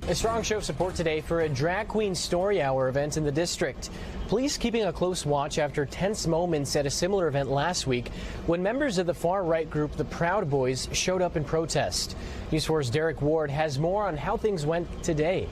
A strong show of support today for a Drag Queen Story Hour event in the district. Police keeping a close watch after tense moments at a similar event last week when members of the far-right group the Proud Boys showed up in protest. News 4's Derek Ward has more on how things went today.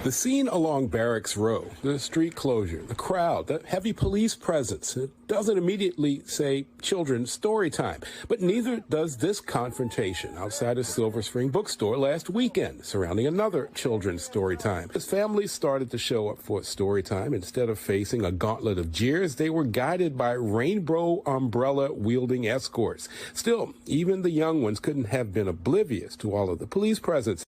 The scene along Barracks Row, the street closure, the crowd, the heavy police presence. It doesn't immediately say children's story time, but neither does this confrontation outside a Silver Spring bookstore last weekend surrounding another children's story time. As families started to show up for story time, instead of facing a gauntlet of jeers, they were guided by rainbow umbrella-wielding escorts. Still, even the young ones couldn't have been oblivious to all of the police presence.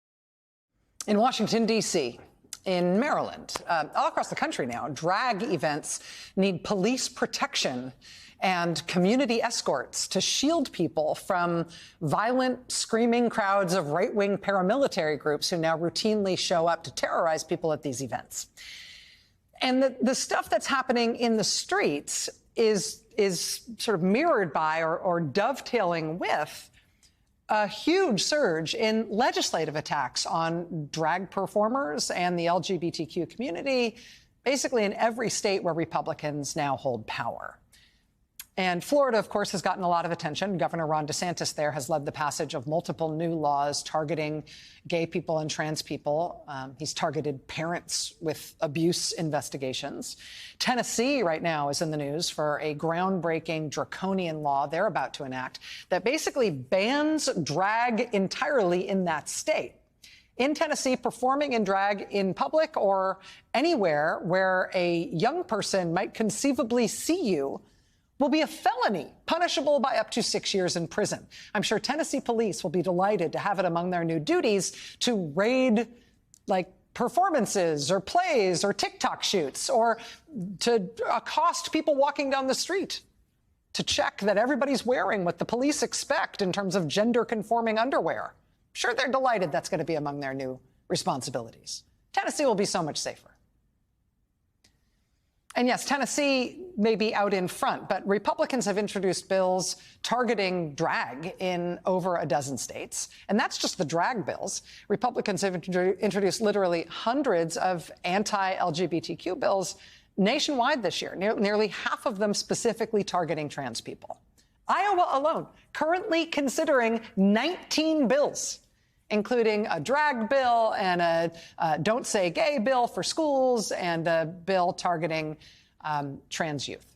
In Washington, D.C., in Maryland, all across the country now, drag events need police protection and community escorts to shield people from violent, screaming crowds of right-wing paramilitary groups who now routinely show up to terrorize people at these events. And the stuff that's happening in the streets is sort of mirrored by or dovetailing with a huge surge in legislative attacks on drag performers and the LGBTQ community, basically in every state where Republicans now hold power. And Florida, of course, has gotten a lot of attention. Governor Ron DeSantis there has led the passage of multiple new laws targeting gay people and trans people. He's targeted parents with abuse investigations. Tennessee right now is in the news for a groundbreaking draconian law they're about to enact that basically bans drag entirely in that state. In Tennessee, performing in drag in public or anywhere where a young person might conceivably see you will be a felony, punishable by up to 6 years in prison. I'm sure Tennessee police will be delighted to have it among their new duties to raid, like, performances or plays or TikTok shoots, or to accost people walking down the street to check that everybody's wearing what the police expect in terms of gender-conforming underwear. I'm sure they're delighted that's going to be among their new responsibilities. Tennessee will be so much safer. And yes, Tennessee may be out in front, but Republicans have introduced bills targeting drag in over a dozen states. And that's just the drag bills. Republicans have introduced literally hundreds of anti-LGBTQ bills nationwide this year, nearly half of them specifically targeting trans people. Iowa alone currently considering 19 bills, including a drag bill and a don't say gay bill for schools and a bill targeting trans youth.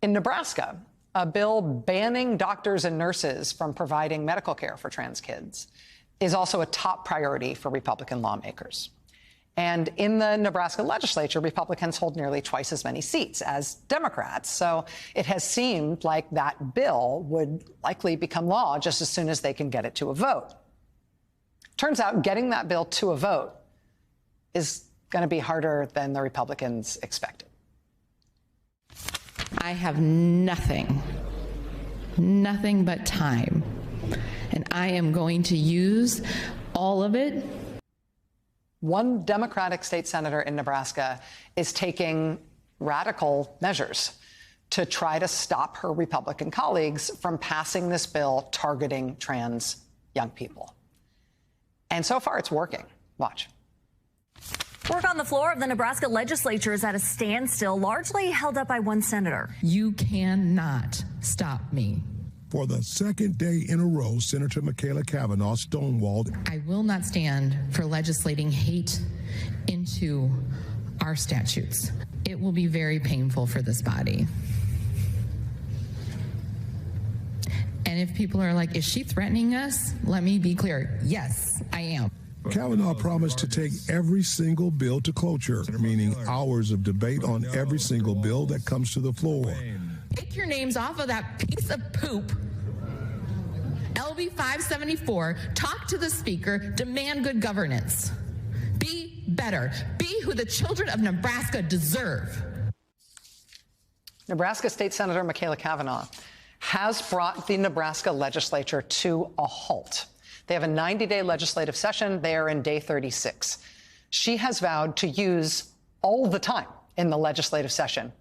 In Nebraska, a bill banning doctors and nurses from providing medical care for trans kids is also a top priority for Republican lawmakers. And in the Nebraska legislature, Republicans hold nearly twice as many seats as Democrats. So it has seemed like that bill would likely become law just as soon as they can get it to a vote. Turns out getting that bill to a vote is going to be harder than the Republicans expected. I have nothing but time, and I am going to use all of it. One Democratic state senator in Nebraska is taking radical measures to try to stop her Republican colleagues from passing this bill targeting trans young people. And so far, it's working. Watch. Work on the floor of the Nebraska legislature is at a standstill, largely held up by one senator. You cannot stop me. For the second day in a row, Senator Michaela Cavanaugh stonewalled. I will not stand for legislating hate into our statutes. It will be very painful for this body. And if people are like, is she threatening us? Let me be clear. Yes, I am. Kavanaugh promised to take every single bill to cloture, meaning hours of debate on every single bill that comes to the floor. Take your names off of that piece of poop. LB 574, talk to the speaker, demand good governance. Be better. Be who the children of Nebraska deserve. Nebraska State Senator Michaela Cavanaugh has brought the Nebraska legislature to a halt. They have a 90-day legislative session. They are in day 36. She has vowed to use all the time in the legislative session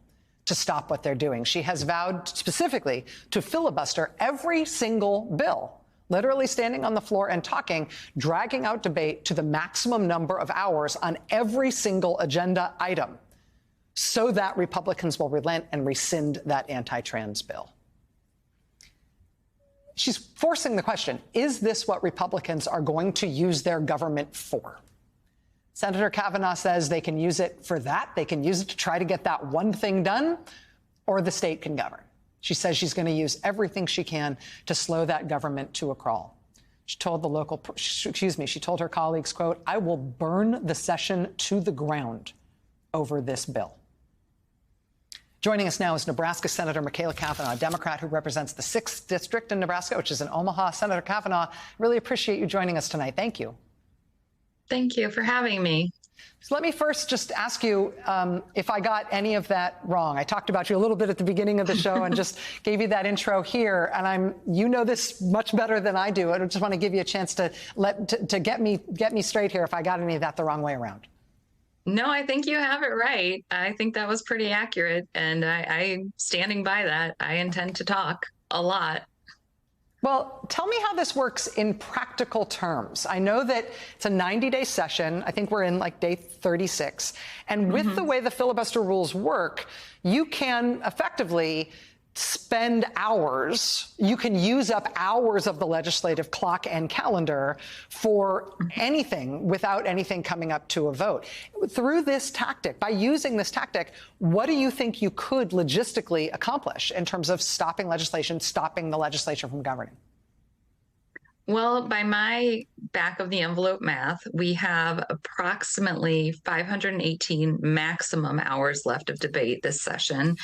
to stop what they're doing. She has vowed specifically to filibuster every single bill literally standing on the floor and talking, dragging out debate to the maximum number of hours on every single agenda item so that Republicans will relent and rescind that anti-trans bill. She's forcing the question, is this what Republicans are going to use their government for? Senator Kavanaugh says they can use it for that. They can use it to try to get that one thing done, or the state can govern. She says she's going to use everything she can to slow that government to a crawl. She told she told her colleagues, quote, "I will burn the session to the ground over this bill." Joining us now is Nebraska Senator Michaela Cavanaugh, a Democrat who represents the 6th District in Nebraska, which is in Omaha. Senator Cavanaugh, really appreciate you joining us tonight. Thank you. Thank you for having me. So let me first just ask you if I got any of that wrong. I talked about you a little bit at the beginning of the show and just gave you that intro here. And you know this much better than I do. I just want to give you a chance to get me straight here if I got any of that the wrong way around. No, I think you have it right. I think that was pretty accurate. And I'm standing by that. I intend to talk a lot. Well, tell me how this works in practical terms. I know that it's a 90-day session. I think we're in like day 36. And with the way the filibuster rules work, you can effectively spend hours. You can use up hours of the legislative clock and calendar for anything without anything coming up to a vote. Through this tactic, by using this tactic, what do you think you could logistically accomplish in terms of stopping legislation, stopping the legislature from governing? Well, by my back of the envelope math, we have approximately 518 maximum hours left of debate this session.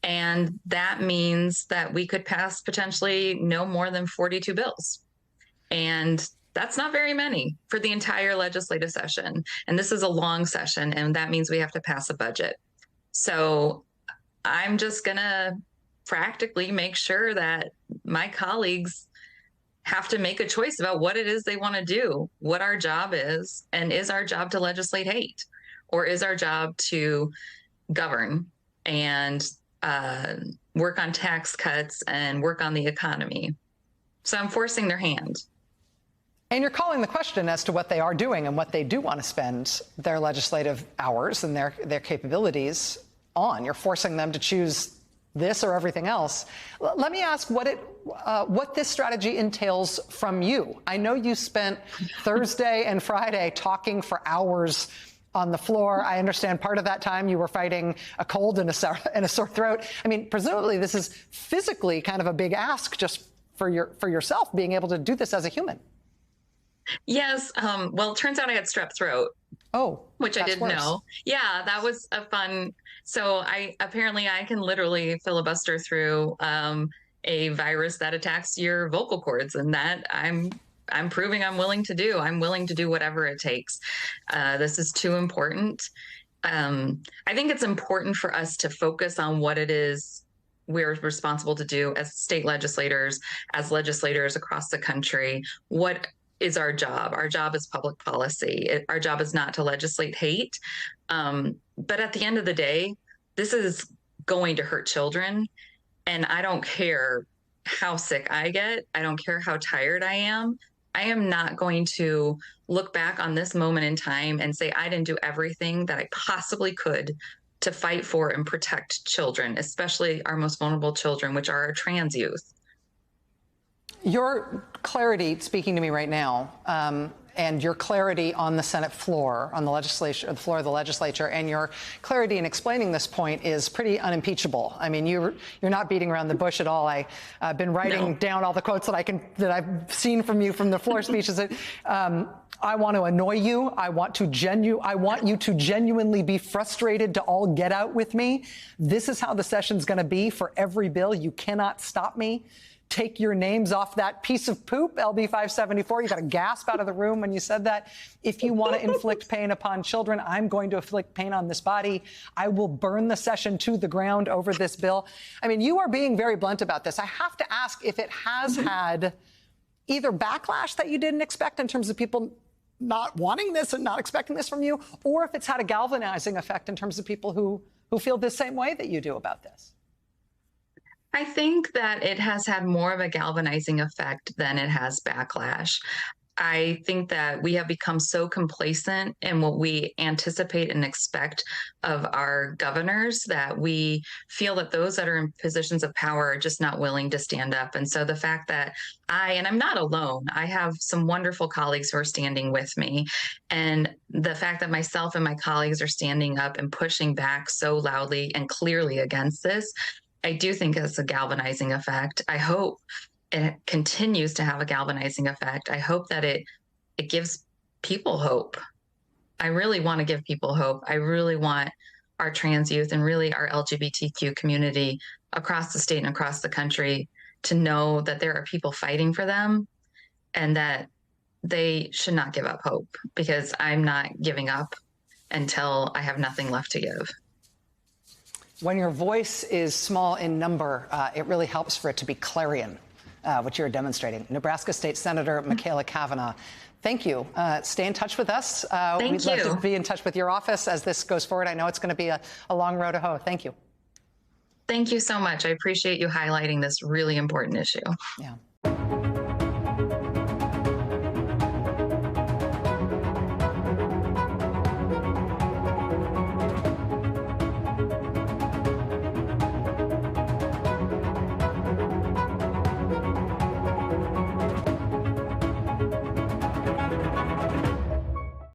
And that means that we could pass potentially no more than 42 bills. And that's not very many for the entire legislative session. And this is a long session, and that means we have to pass a budget. So I'm just going to practically make sure that my colleagues have to make a choice about what it is they want to do, what our job is, and is our job to legislate hate, or is our job to govern and work on tax cuts and work on the economy. So I'm forcing their hand. And you're calling the question as to what they are doing and what they do want to spend their legislative hours and their capabilities on. You're forcing them to choose this or everything else. Let me ask what this strategy entails from you. I know you spent Thursday and Friday talking for hours on the floor. I understand part of that time you were fighting a cold and a sore throat. I mean, presumably this is physically kind of a big ask just for yourself, being able to do this as a human. Yes. Well, it turns out I had strep throat. Oh, which I didn't know. Yeah, that was a fun. So I can literally filibuster through a virus that attacks your vocal cords, and that I'm proving I'm willing to do. I'm willing to do whatever it takes. This is too important. I think it's important for us to focus on what it is we're responsible to do as state legislators, as legislators across the country. What is our job? Our job is public policy. Our job is not to legislate hate. But at the end of the day, this is going to hurt children. And I don't care how sick I get. I don't care how tired I am. I am not going to look back on this moment in time and say I didn't do everything that I possibly could to fight for and protect children, especially our most vulnerable children, which are our trans youth. Your clarity, speaking to me right now, and your clarity on the Senate floor, on the legislature, the floor of the legislature, and your clarity in explaining this point is pretty unimpeachable. I mean, you're not beating around the bush at all. I've been writing down all the quotes that I've seen from you from the floor speeches. I want to annoy you. I want you to genuinely be frustrated to all get out with me. This is how the session's going to be for every bill. You cannot stop me. Take your names off that piece of poop, LB 574. You got to gasp out of the room when you said that. If you want to inflict pain upon children, I'm going to inflict pain on this body. I will burn the session to the ground over this bill. I mean, you are being very blunt about this. I have to ask if it has had either backlash that you didn't expect in terms of people not wanting this and not expecting this from you, or if it's had a galvanizing effect in terms of people who feel the same way that you do about this. I think that it has had more of a galvanizing effect than it has backlash. I think that we have become so complacent in what we anticipate and expect of our governors that we feel that those that are in positions of power are just not willing to stand up. And so the fact that and I'm not alone, I have some wonderful colleagues who are standing with me. And the fact that myself and my colleagues are standing up and pushing back so loudly and clearly against this, I do think it's a galvanizing effect. I hope it continues to have a galvanizing effect. I hope that it gives people hope. I really want to give people hope. I really want our trans youth and really our LGBTQ community across the state and across the country to know that there are people fighting for them and that they should not give up hope, because I'm not giving up until I have nothing left to give. When your voice is small in number, it really helps for it to be clarion. What you're demonstrating. Nebraska State Senator Machaela Cavanaugh, thank you. Stay in touch with us. We'd love to be in touch with your office as this goes forward. I know it's going to be a long road to hoe. Thank you. Thank you so much. I appreciate you highlighting this really important issue. Yeah.